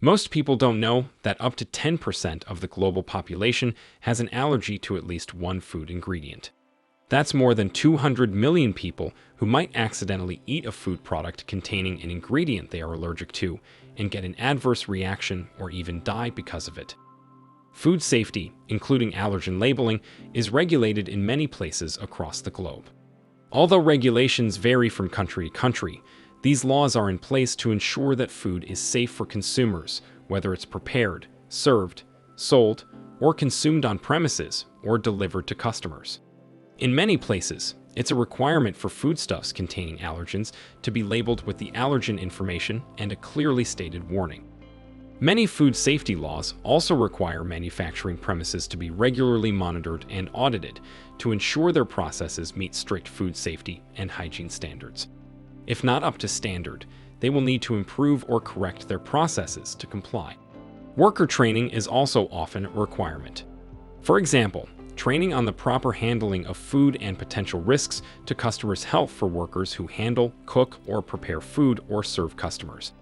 Most people don't know that up to 10% of the global population has an allergy to at least one food ingredient. That's more than 200 million people who might accidentally eat a food product containing an ingredient they are allergic to and get an adverse reaction or even die because of it. Food safety, including allergen labeling, is regulated in many places across the globe. Although regulations vary from country to country, these laws are in place to ensure that food is safe for consumers, whether it's prepared, served, sold, or consumed on premises or delivered to customers. In many places, it's a requirement for foodstuffs containing allergens to be labeled with the allergen information and a clearly stated warning. Many food safety laws also require manufacturing premises to be regularly monitored and audited to ensure their processes meet strict food safety and hygiene standards. If not up to standard, they will need to improve or correct their processes to comply. Worker training is also often a requirement. For example, training on the proper handling of food and potential risks to customers' health for workers who handle, cook, or prepare food or serve customers.